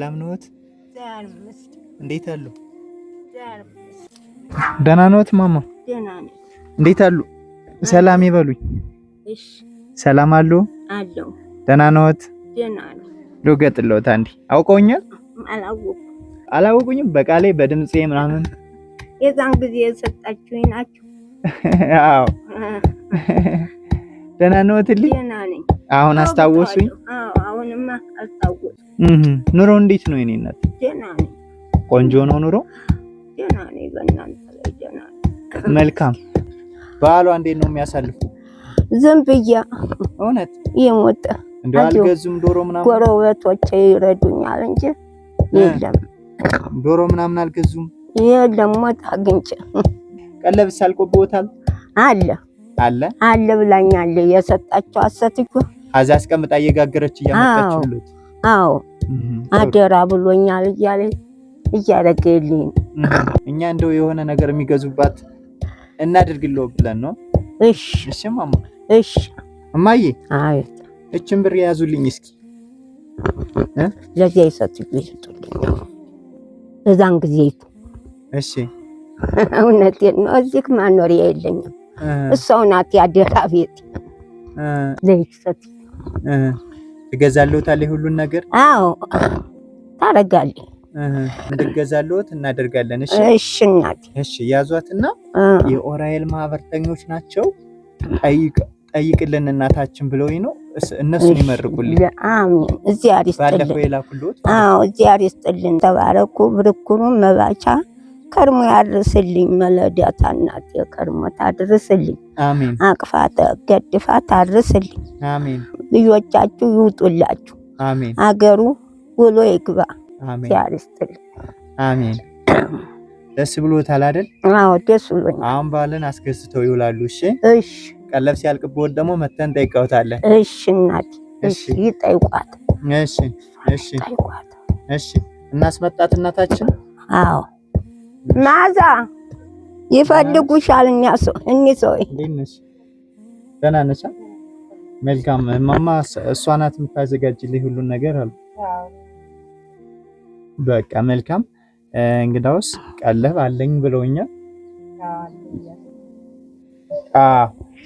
ሰላም ነዎት? እንዴት አሉ? ደህና ነዎት ማማ? ደህና ነኝ። እንዴት አሉ? ሰላም ይበሉኝ። እሺ ሰላም አሉ? አለው። ደህና ነዎት? ደህና ነኝ። ልገጥልዎት አንዴ። አውቀውኛል? አላወቁኝም? በቃሌ በድምጼ ምናምን የዛን ጊዜ የሰጣችሁኝ ናችሁ? አዎ። ደህና ነዎትልኝ? ደህና ነኝ። አሁን አስታወሱኝ? አዎ አሁንማ አስታወሱ። ኑሮ እንዴት ነው የኔ እናት? ደህና ነኝ። ቆንጆ ነው ኑሮ? ደህና ነኝ። በእናንተ ላይ ደህና ነኝ። መልካም። በዓሏ እንዴት ነው የሚያሳልፉ? ዝም ብያ እውነት የሞተ እንደው አልገዙም ዶሮ ምናምን? ጎረቤቶቼ ይረዱኛል እንጂ የለም። ዶሮ ምናምን አልገዙም? የለም። ሞት አግኝቼ ቀለብስ አልቆብዎታል? አለ ብላኛለ የሰጣቸው አሰትኩ አዛ አስቀምጣ እየጋገረች እያመጣችሁልት። አዎ አደራ ብሎኛል እያረገልኝ። እኛ እንደው የሆነ ነገር የሚገዙባት እናድርግልዎ ብለን ነው። እሺ ማማ። እሺ እማዬ። አቤት። እችን ብር ያዙልኝ እስኪ። ለዚያ ይሰጡልኝ በዛን ጊዜ። እሺ እውነቴን ነው። እዚህ ማኖሪያ የለኝም። እሷው ናት ያደራ ቤት ለይሰጥ ትገዛለሁታለህ ሁሉን ነገር? አዎ ታረጋለህ። እንድገዛለሁት እናደርጋለን። እሺ እናቴ። እሺ ያዟትና የኦራኤል ማህበርተኞች ናቸው ጠይቅልን እናታችን ብለውኝ ነው። እነሱን ይመርቁልኝ። አሜን። እዚያ አሪስጥልን። ባለፈው የላኩልዎት? አዎ እዚያ አሪስጥልን። ተባረኩ። ብርኩሩን መባቻ ከርሞ ያድርስልኝ። መለዳታ እናት የከርሞ ታድርስልኝ። አሜን። አቅፋተ ገድፋ ታድርስልኝ። አሜን። ልጆቻችሁ ይውጡላችሁ። አሜን። አገሩ ውሎ ይግባ። አሜን። ያድርስልኝ። አሜን። ደስ ብሎታል አይደል? አዎ ደስ ብሎኛል። አሁን ባለን አስገዝተው ይውላሉ። እሺ እሺ። ቀለብ ሲያልቅብዎት ደግሞ መተን ጠይቀውታለን። እሺ እናት። እሺ ይጠይቋት። እሺ እሺ እሺ። እናስመጣት እናታችን። አዎ ማዛ ይፈልጉሻል። እኒህ ሰው ደህና ነሽ? መልካም ማማ። እሷ ናት የምታዘጋጅልኝ ሁሉን ነገር አሉ። በቃ መልካም። እንግዳውስ ቀለብ አለኝ ብለውኛል።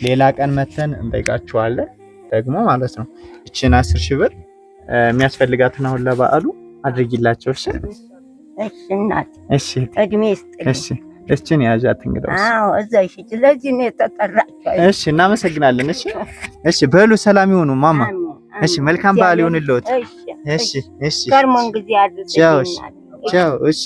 ሌላ ቀን መተን እንጠይቃችኋለን ደግሞ ማለት ነው። እቺን 10,000 ብር የሚያስፈልጋትን አሁን ለበዓሉ አድርጊላቸው። እሺ እሺ እናት። እሺ እድሜ ይስጥልኝ። እሺ እቺን ያዣት እንግዳውስ። አዎ እዛሽ ስለዚህ ነው የተጠራችው። እሺ እናመሰግናለን። እሺ እሺ። በሉ ሰላም ይሁኑ ማማ። እሺ መልካም በዓል ይሁንልዎት። እሺ እሺ። ከርሞን ጊዜ አድርገኝ። ቻው። እሺ